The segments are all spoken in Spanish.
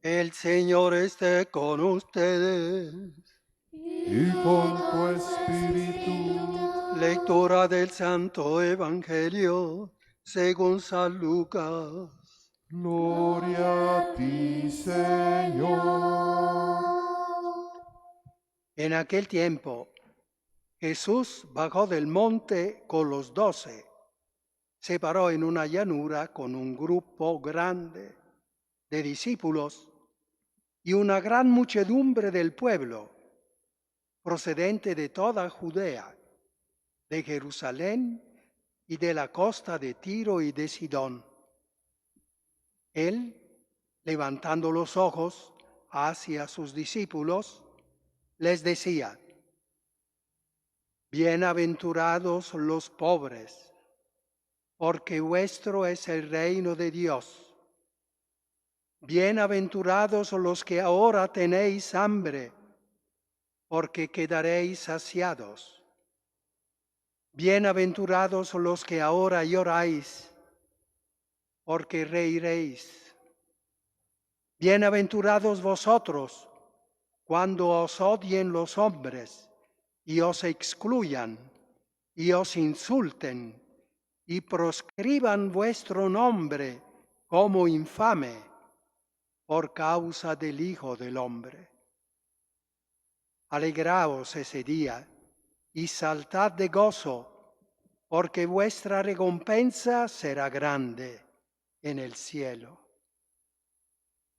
El Señor esté con ustedes. Y con tu espíritu. Lectura del Santo Evangelio según San Lucas. Gloria a ti, Señor. En aquel tiempo, Jesús bajó del monte con los 12. Se paró en una llanura con un grupo grande de discípulos y una gran muchedumbre del pueblo, procedente de toda Judea, de Jerusalén y de la costa de Tiro y de Sidón. Él, levantando los ojos hacia sus discípulos, les decía: Bienaventurados los pobres, porque vuestro es el reino de Dios. Bienaventurados los que ahora tenéis hambre, porque quedaréis saciados. Bienaventurados los que ahora lloráis, porque reiréis. Bienaventurados vosotros cuando os odien los hombres y os excluyan y os insulten y proscriban vuestro nombre como infame por causa del Hijo del Hombre. Alegraos ese día y saltad de gozo, porque vuestra recompensa será grande en el cielo.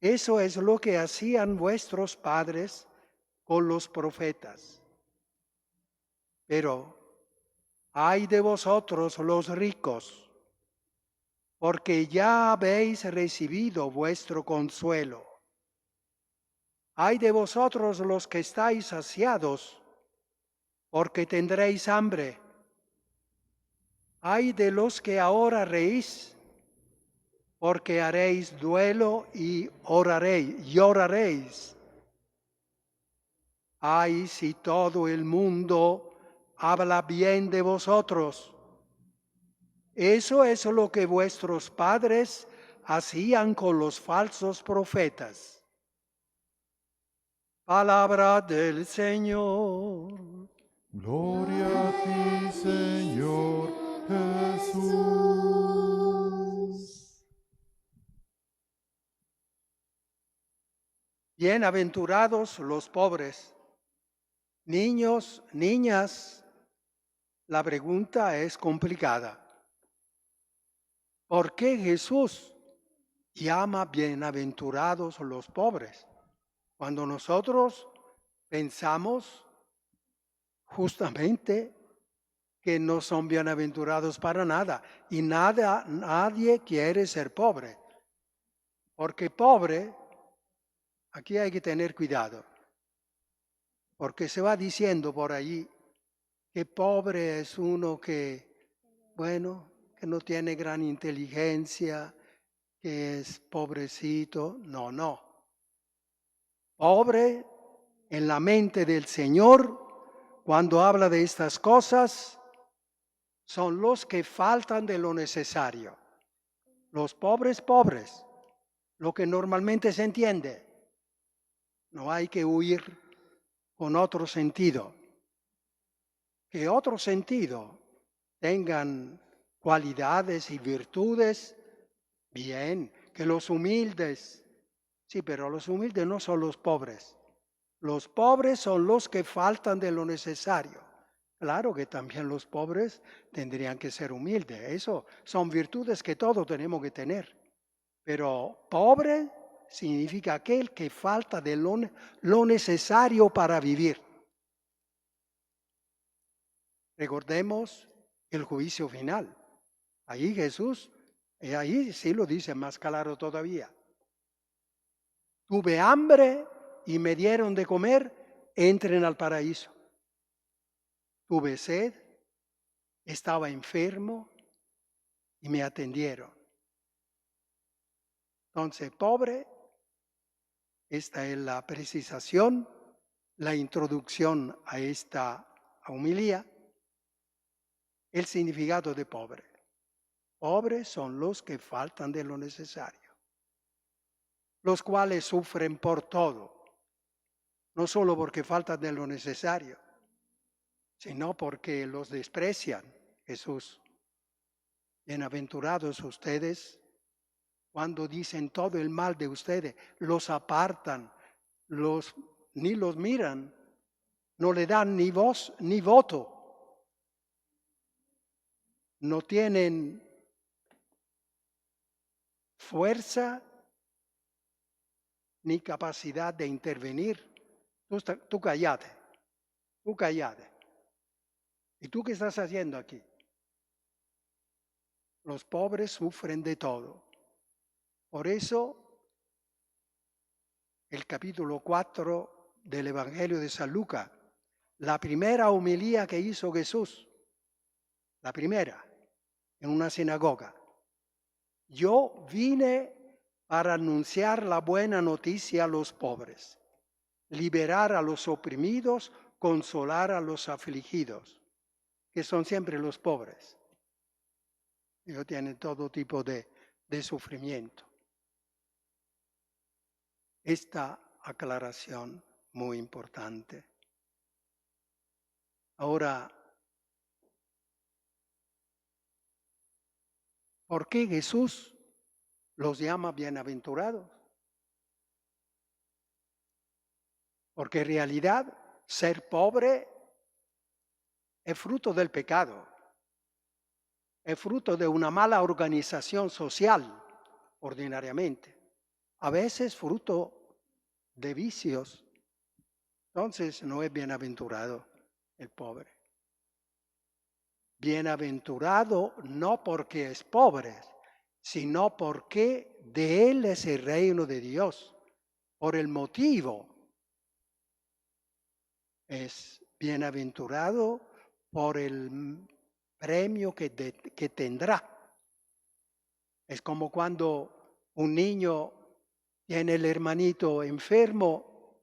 Eso es lo que hacían vuestros padres con los profetas. Pero ay de vosotros los ricos, porque ya habéis recibido vuestro consuelo. Ay de vosotros los que estáis saciados, porque tendréis hambre. Ay de los que ahora reís, porque haréis duelo y lloraréis. Ay, si todo el mundo habla bien de vosotros. Eso es lo que vuestros padres hacían con los falsos profetas. Palabra del Señor. Gloria a ti, Señor Jesús. Bienaventurados los pobres. Niños, niñas, la pregunta es complicada. ¿Por qué Jesús llama bienaventurados los pobres? Cuando nosotros pensamos justamente que no son bienaventurados para nada y nadie quiere ser pobre. Porque pobre, aquí hay que tener cuidado, porque se va diciendo por allí que pobre es uno que, bueno, que no tiene gran inteligencia, que es pobrecito. No, no. Pobre en la mente del Señor, cuando habla de estas cosas, son los que faltan de lo necesario. Los pobres, pobres, lo que normalmente se entiende. No hay que huir con otro sentido. Que otro sentido tengan cualidades y virtudes, bien. Que los humildes, sí, pero los humildes no son los pobres. Los pobres son los que faltan de lo necesario. Claro que también los pobres tendrían que ser humildes. Eso son virtudes que todos tenemos que tener. Pero pobre significa aquel que falta de lo necesario para vivir. Recordemos el juicio final. Ahí Jesús, ahí sí lo dice más claro todavía. Tuve hambre y me dieron de comer, entren al paraíso. Tuve sed, estaba enfermo y me atendieron. Entonces, pobre, esta es la precisación, la introducción a esta homilía, el significado de pobre. Pobres son los que faltan de lo necesario. los cuales sufren por todo, no solo porque faltan de lo necesario, sino porque los desprecian. Jesús, bienaventurados ustedes cuando dicen todo el mal de ustedes, los apartan, ni los miran, no le dan ni voz ni voto, no tienen fuerza ni capacidad de intervenir. Tú callate. ¿Y tú qué estás haciendo aquí? Los pobres sufren de todo. Por eso, el capítulo 4 del Evangelio de San Lucas, la primera homilía que hizo Jesús, la primera, en una sinagoga. Yo vine para anunciar la buena noticia a los pobres, liberar a los oprimidos, consolar a los afligidos, que son siempre los pobres. Ellos tienen todo tipo de sufrimiento. Esta aclaración muy importante. Ahora, ¿por qué Jesús los llama bienaventurados? Porque en realidad ser pobre es fruto del pecado, es fruto de una mala organización social, ordinariamente. A veces fruto de vicios. Entonces no es bienaventurado el pobre. Bienaventurado no porque es pobre, sino porque de él es el reino de Dios. Por el motivo es bienaventurado por el premio que tendrá. Es como cuando un niño tiene el hermanito enfermo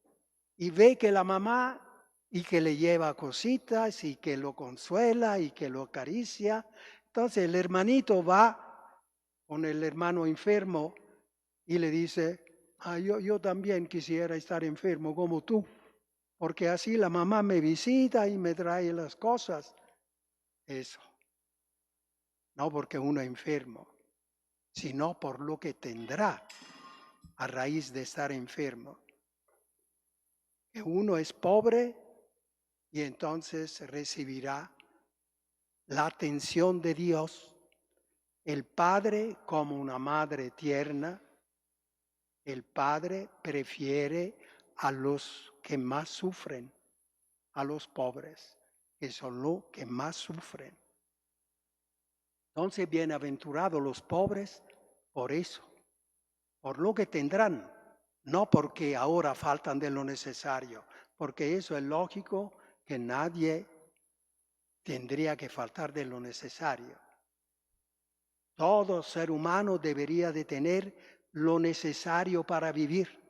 y ve que la mamá y que le lleva cositas y que lo consuela y que lo acaricia. Entonces el hermanito va con el hermano enfermo y le dice, yo también quisiera estar enfermo como tú, porque así la mamá me visita y me trae las cosas. Eso. No porque uno es enfermo, sino por lo que tendrá a raíz de estar enfermo. Que uno es pobre y entonces recibirá la atención de Dios, el Padre como una madre tierna. El Padre prefiere a los que más sufren, a los pobres, que son los que más sufren. Entonces, bienaventurados los pobres por eso, por lo que tendrán, no porque ahora faltan de lo necesario, porque eso es lógico que nadie tendría que faltar de lo necesario. Todo ser humano debería de tener lo necesario para vivir.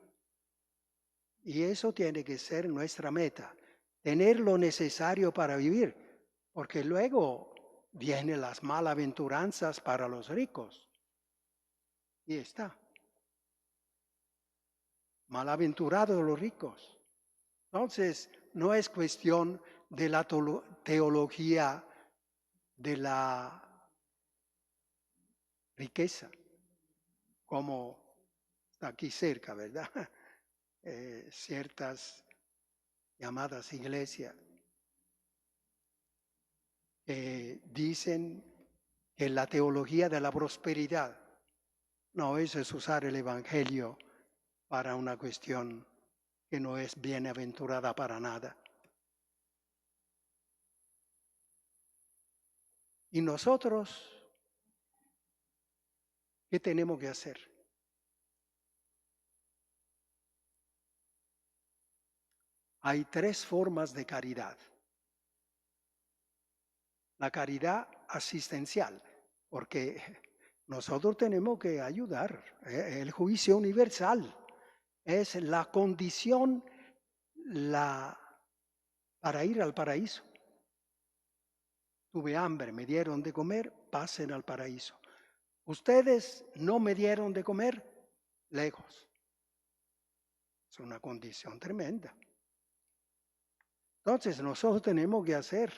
Y eso tiene que ser nuestra meta, tener lo necesario para vivir, porque luego vienen las malaventuranzas para los ricos. Y está. Malaventurados los ricos. Entonces, no es cuestión de la teología de la riqueza, como está aquí cerca, ¿verdad? Ciertas llamadas iglesias dicen que la teología de la prosperidad, no, eso es usar el Evangelio para una cuestión que no es bienaventurada para nada. ¿Y nosotros qué tenemos que hacer? Hay 3 formas de caridad. La caridad asistencial, porque nosotros tenemos que ayudar. El juicio universal es la condición para ir al paraíso. Tuve hambre, me dieron de comer, pasen al paraíso. Ustedes no me dieron de comer, lejos. Es una condición tremenda. Entonces nosotros tenemos que hacer,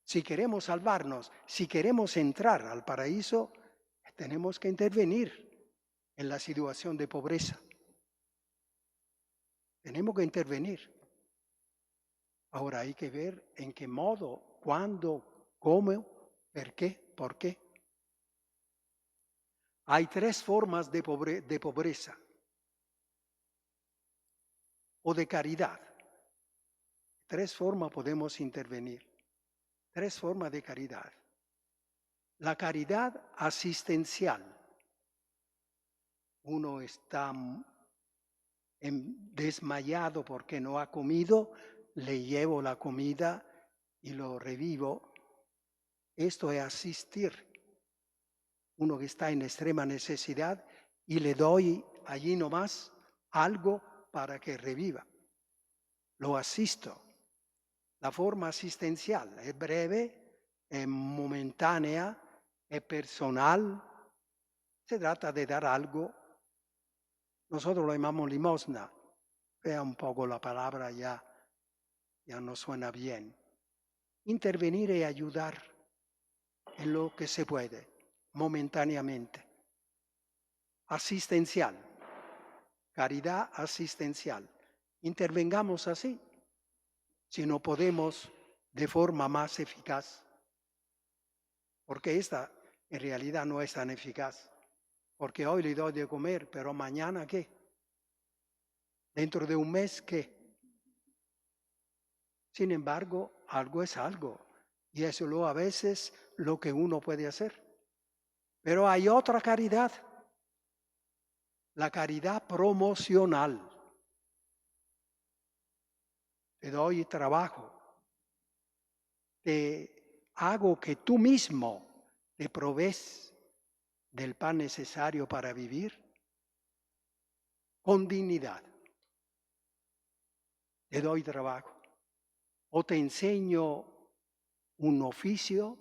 si queremos salvarnos, si queremos entrar al paraíso, tenemos que intervenir en la situación de pobreza. Tenemos que intervenir. Ahora hay que ver en qué modo, cuándo, cómo, por qué. Hay 3 formas de pobreza o de caridad. 3 formas podemos intervenir. 3 formas de caridad. La caridad asistencial. Uno está desmayado porque no ha comido, le llevo la comida y lo revivo. Esto es asistir. Uno que está en extrema necesidad y le doy allí nomás algo para que reviva. Lo asisto. La forma asistencial es breve, es momentánea, es personal. Se trata de dar algo. Nosotros lo llamamos limosna. Vea un poco la palabra, ya no suena bien. Intervenir y ayudar en lo que se puede, momentáneamente. Asistencial. Caridad asistencial. Intervengamos así. Si no podemos de forma más eficaz. Porque esta en realidad no es tan eficaz. Porque hoy le doy de comer, pero mañana ¿qué? Dentro de un mes ¿qué? Sin embargo, algo es algo. Y eso es a veces lo que uno puede hacer. Pero hay otra caridad. La caridad promocional. Te doy trabajo. Te hago que tú mismo te provees del pan necesario para vivir con dignidad. Te doy trabajo. O te enseño un oficio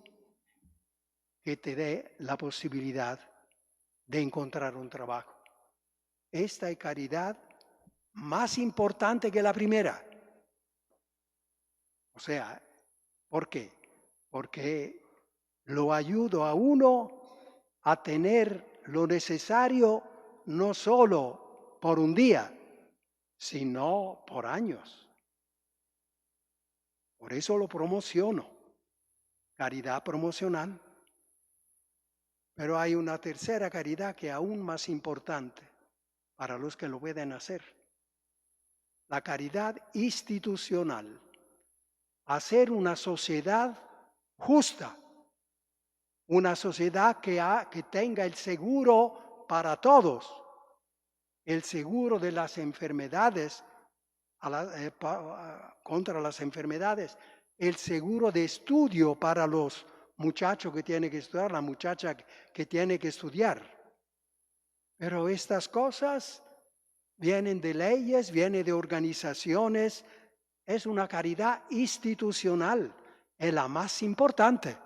que te dé la posibilidad de encontrar un trabajo. Esta es caridad más importante que la primera. O sea, ¿por qué? Porque lo ayudo a uno a tener lo necesario no solo por un día, sino por años. Por eso lo promociono. Caridad promocional. Pero hay una tercera caridad que es aún más importante para los que lo pueden hacer. La caridad institucional. Hacer una sociedad justa. Una sociedad que tenga el seguro para todos. El seguro de las enfermedades, contra las enfermedades. El seguro de estudio para los muchachos que tienen que estudiar, la muchacha que tiene que estudiar. Pero estas cosas vienen de leyes, vienen de organizaciones. Es una caridad institucional, es la más importante.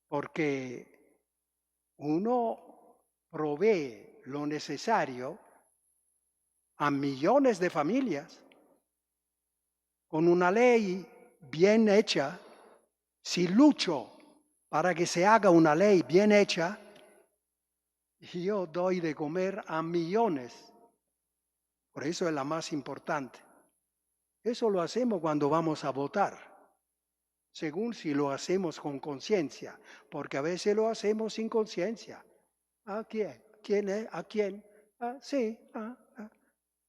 Porque uno provee lo necesario a millones de familias con una ley bien hecha. Si lucho para que se haga una ley bien hecha, yo doy de comer a millones. Por eso es la más importante. Eso lo hacemos cuando vamos a votar, según si lo hacemos con conciencia, porque a veces lo hacemos sin conciencia. ¿A quién? ¿Quién es? ¿A quién? Sí.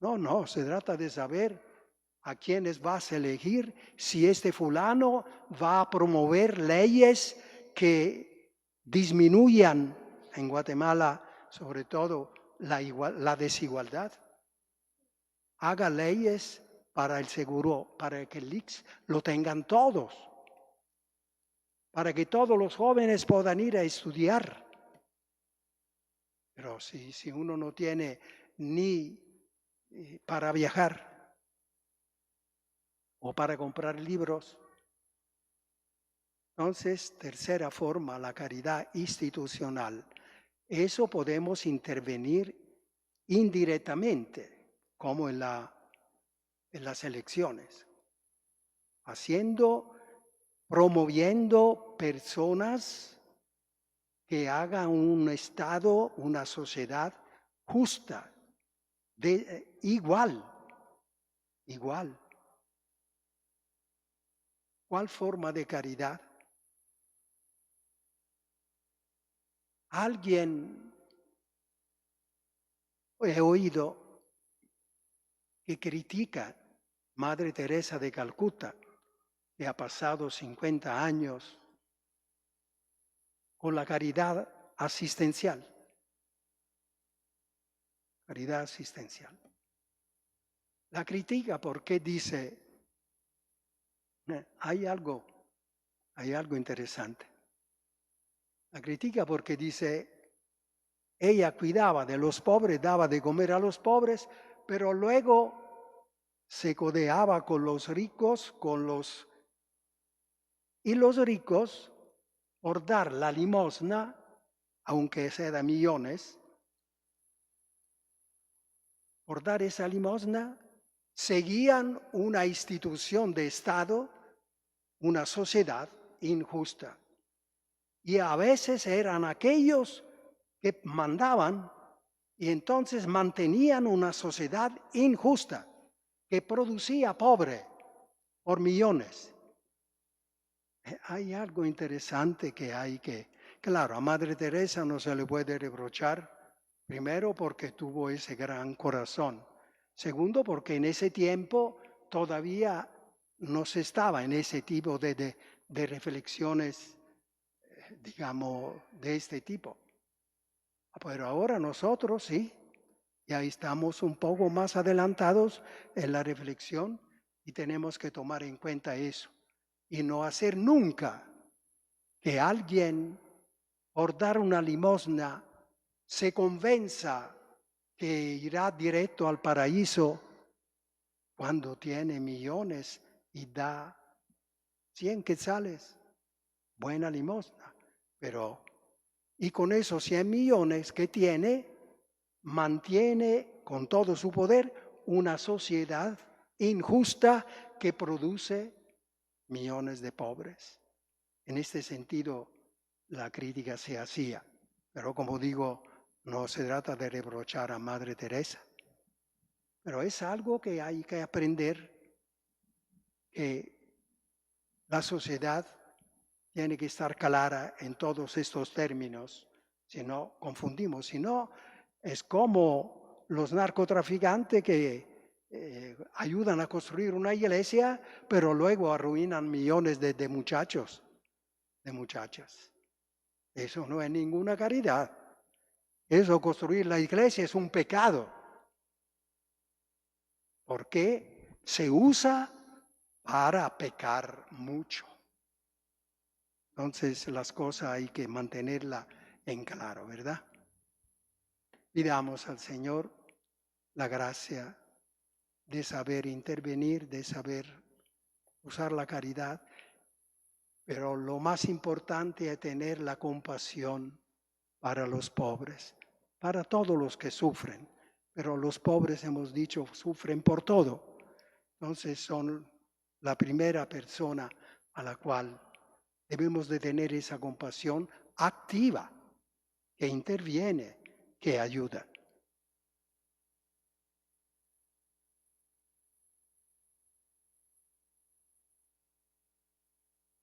No, se trata de saber a quiénes vas a elegir, si este fulano va a promover leyes que disminuyan en Guatemala, sobre todo la desigualdad. Haga leyes para el seguro, para que el IX lo tengan todos, para que todos los jóvenes puedan ir a estudiar. Pero si uno no tiene ni para viajar o para comprar libros, entonces, tercera forma, la caridad institucional. Eso podemos intervenir indirectamente, como en las elecciones, promoviendo personas que hagan un Estado, una sociedad justa, igual. ¿Cuál forma de caridad? He oído que critica Madre Teresa de Calcuta, que ha pasado 50 años con la caridad asistencial. Caridad asistencial. La critica porque dice, hay algo interesante. La critica porque dice, ella cuidaba de los pobres, daba de comer a los pobres, pero luego se codeaba con los ricos, y los ricos, por dar la limosna, aunque sea de millones, por dar esa limosna, seguían una institución de Estado, una sociedad injusta. Y a veces eran aquellos que mandaban y entonces mantenían una sociedad injusta que producía pobre por millones. Hay algo interesante claro, a Madre Teresa no se le puede reprochar, primero porque tuvo ese gran corazón, segundo porque en ese tiempo todavía no se estaba en ese tipo de reflexiones, digamos, de este tipo. Pero ahora nosotros sí, ya estamos un poco más adelantados en la reflexión y tenemos que tomar en cuenta eso. Y no hacer nunca que alguien, por dar una limosna, se convenza que irá directo al paraíso cuando tiene millones y da 100 quetzales. Buena limosna. Y con esos 100 millones que tiene, mantiene con todo su poder una sociedad injusta que produce millones de pobres. En este sentido, la crítica se hacía. Pero como digo, no se trata de reprochar a Madre Teresa. Pero es algo que hay que aprender, que la sociedad tiene que estar clara en todos estos términos. Si no, confundimos. Si no, es como los narcotraficantes que ayudan a construir una iglesia, pero luego arruinan millones de muchachos, de muchachas. Eso no es ninguna caridad. Eso, construir la iglesia, es un pecado. Porque se usa para pecar mucho. Entonces las cosas hay que mantenerlas en claro, ¿verdad? Pidamos al Señor la gracia de saber intervenir, de saber usar la caridad, pero lo más importante es tener la compasión para los pobres, para todos los que sufren, pero los pobres, hemos dicho, sufren por todo. Entonces son la primera persona a la cual debemos de tener esa compasión activa, que interviene, que ayuda.